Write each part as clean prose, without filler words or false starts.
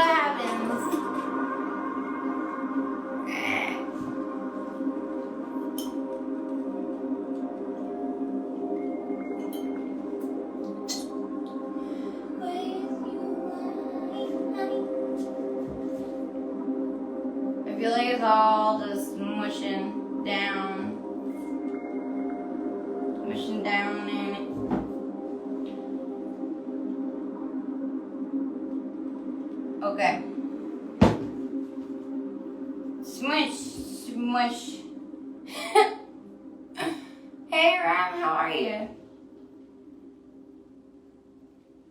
what happens. I feel like it's all just mushing down in it. Okay. Smush, smush. Hey, Ram, how are you?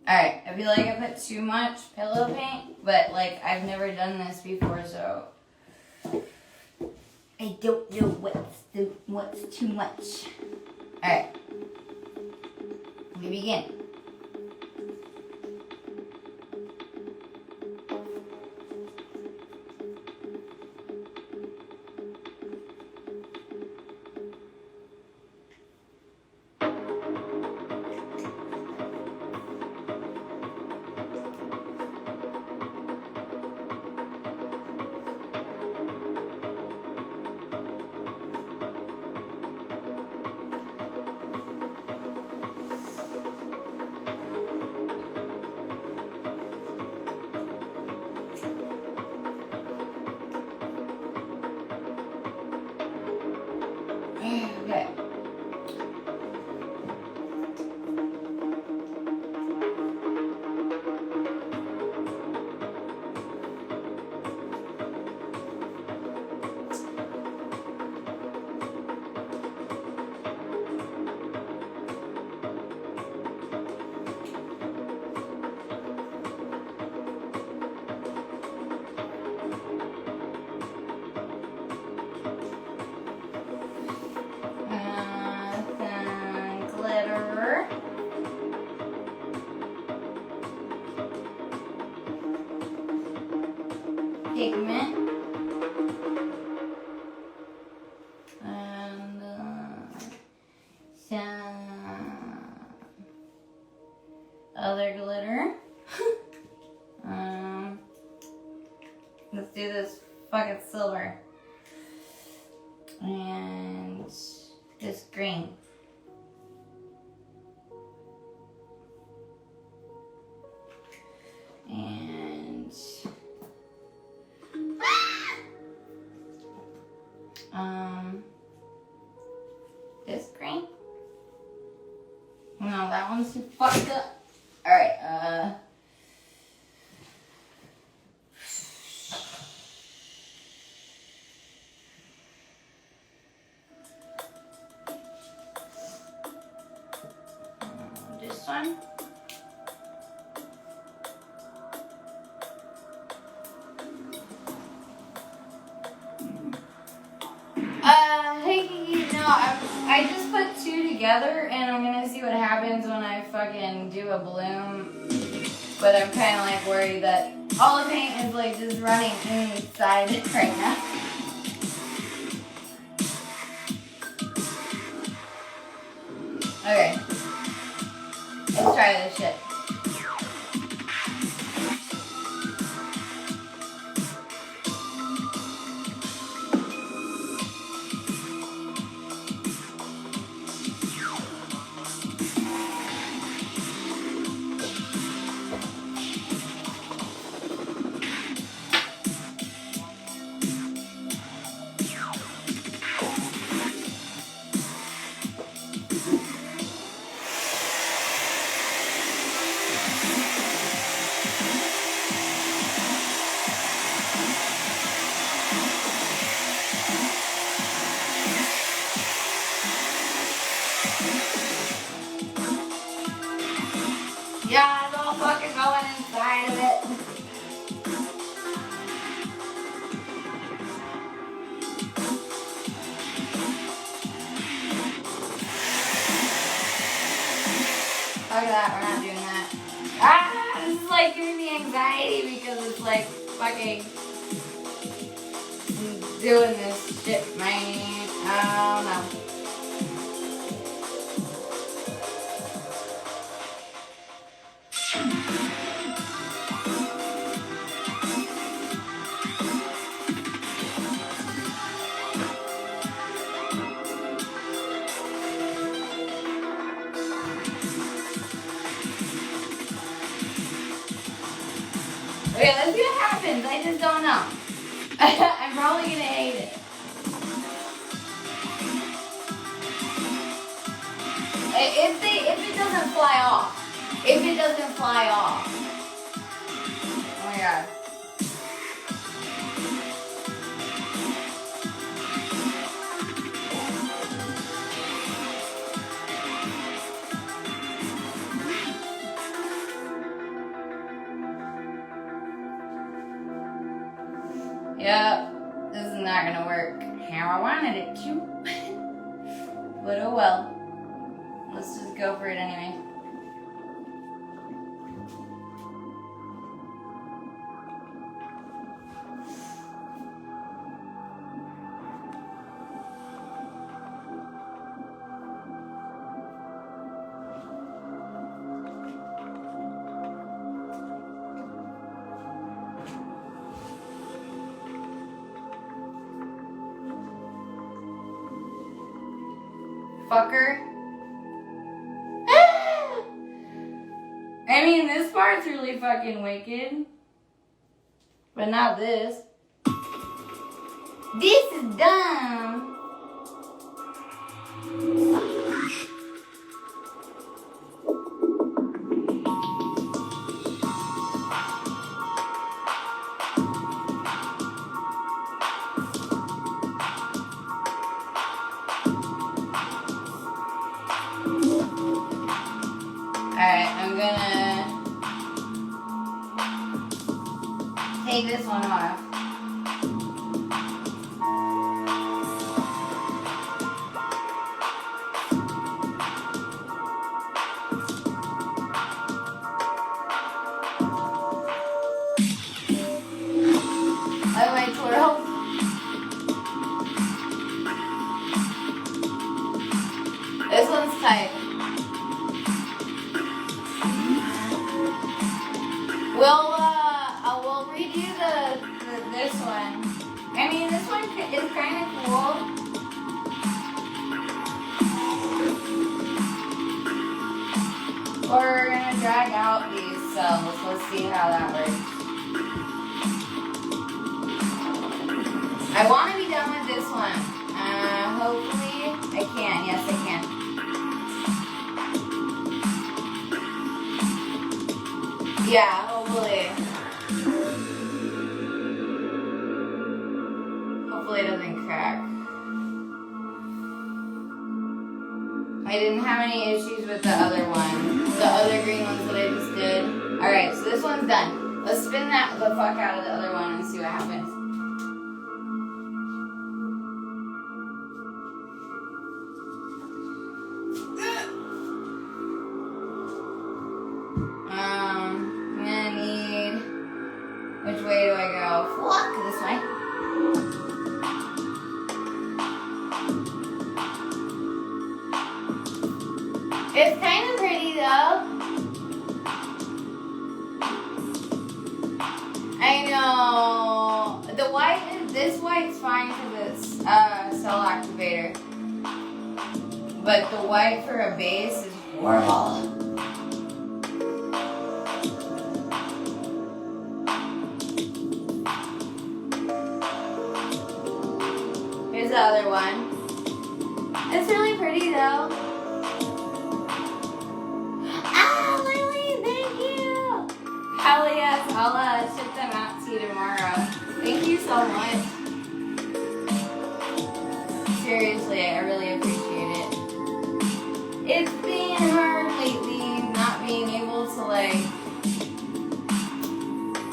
Alright, I feel like I put too much pillow paint, but like I've never done this before, so I don't know what's too much. Alright. We begin. Okay. Pigment and some other glitter. Let's do this fucking silver and this green. And this green. No, that one's too fucked up. Alright, this one. I just put two together and I'm gonna see what happens when I fucking do a bloom. But I'm kinda like worried that all the paint is like just running inside it right now. Okay. Let's try this shit. Yeah, it's all fucking going inside of it. Look at that, we're not doing that. Ah, this is like giving me anxiety because it's like fucking doing this shit, man. I don't know. Okay, let's see what happens. I just don't know. I'm probably gonna hate it. If it doesn't fly off. If it doesn't fly off. Oh my god. Yep, this is not gonna work how I wanted it to. But oh well. Let's just go for it anyway. Fucker. I mean, this part's really fucking wicked. But not this. This is dumb. Alright, I'm gonna take this one off. I like my twirl. This one's tight. We'll redo this one. I mean, this one is kind of cool. We're gonna drag out these cells. Let's see how that works. I want to be done with this one. Hopefully I can. Yes, I can. Yeah, hopefully. Hopefully it doesn't crack. I didn't have any issues with the other one. The other green ones that I just did. Alright, so this one's done. Let's spin that the fuck out of the other one and see what happens. Which way do I go? Fuck, this way. It's kind of pretty though. I know. The white, this white's fine for this cell activator. But the white for a base is horrible. Here's the other one. It's really pretty though. Ah, Lily, thank you. Hell yes, I'll ship them out to you tomorrow. Thank you so much. Seriously, I really appreciate it. It's been hard lately not being able to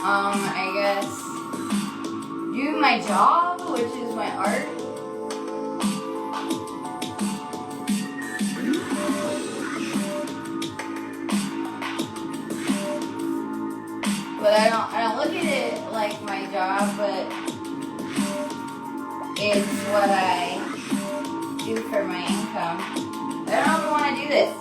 I guess, do my job, which is my art. But I don't look at it like my job, but it's what I do for my income. I don't ever want to do this.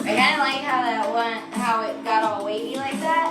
I kind of like how it got all weighty like that.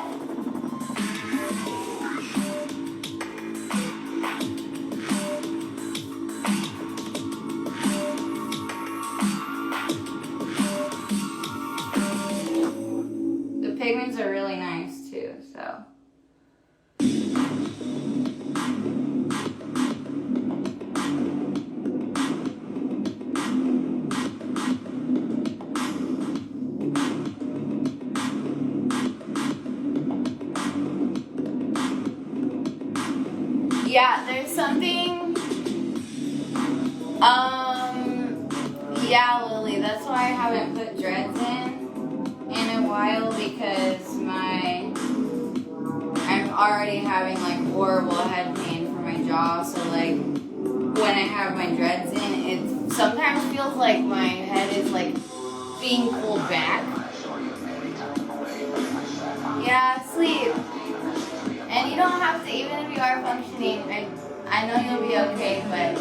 Yeah, Lily, that's why I haven't put dreads in a while, because I'm already having like horrible head pain for my jaw, so like when I have my dreads in, it sometimes feels like my head is like being pulled back. Yeah, sleep. And you don't have to, even if you are functioning, I know you'll be okay, but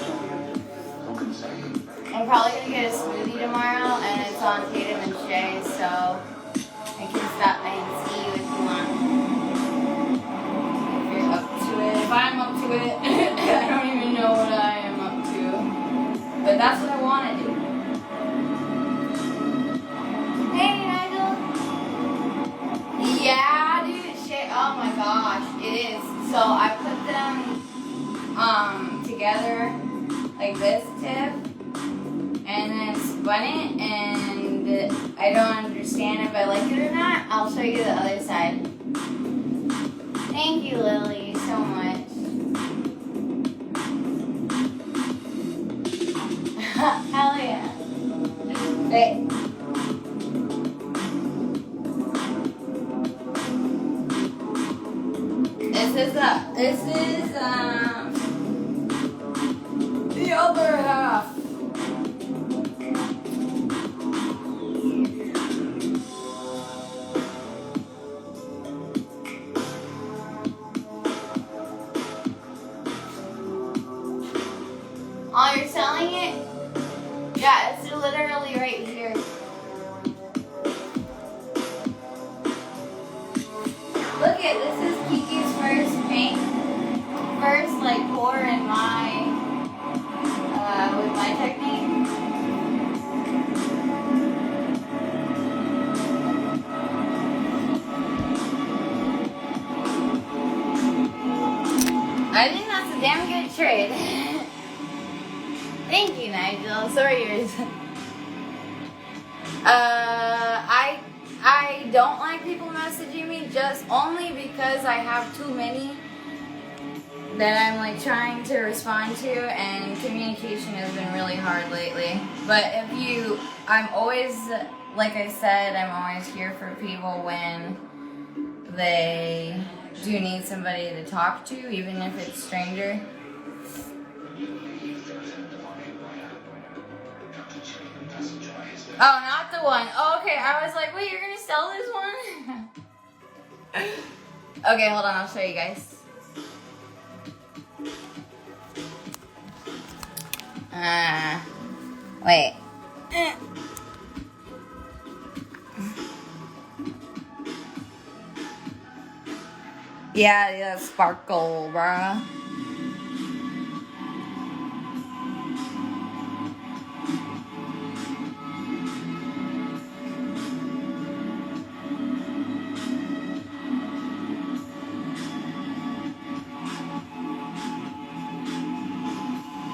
I'm probably gonna get a smoothie tomorrow, and it's on Tatum and Shay, so I can stop by and see you if you want. If you're up to it. If I'm up to it, I don't even know what I am up to. But that's what I want to do. Hey, Nigel. Yeah, dude, Shay, oh my gosh, it is. So I put them together like this tip, and then spun it, and I don't understand if I like it or not. I'll show you the other side. Thank you, Lily, so much. Hell yeah. Wait. This is the other half. Oh, you're selling it? Yeah, it's literally right here. Look at this is Kiki's first paint. First like pour in my with my technique. I think that's a damn good trade. Thank you, Nigel. Sorry, yours. I don't like people messaging me just only because I have too many that I'm like trying to respond to, and communication has been really hard lately. But I'm always, like I said, I'm always here for people when they do need somebody to talk to, even if it's a stranger. Oh, not the one. Oh, okay, I was like, wait, you're gonna sell this one? Okay, hold on, I'll show you guys. Wait. Yeah, sparkle, bruh.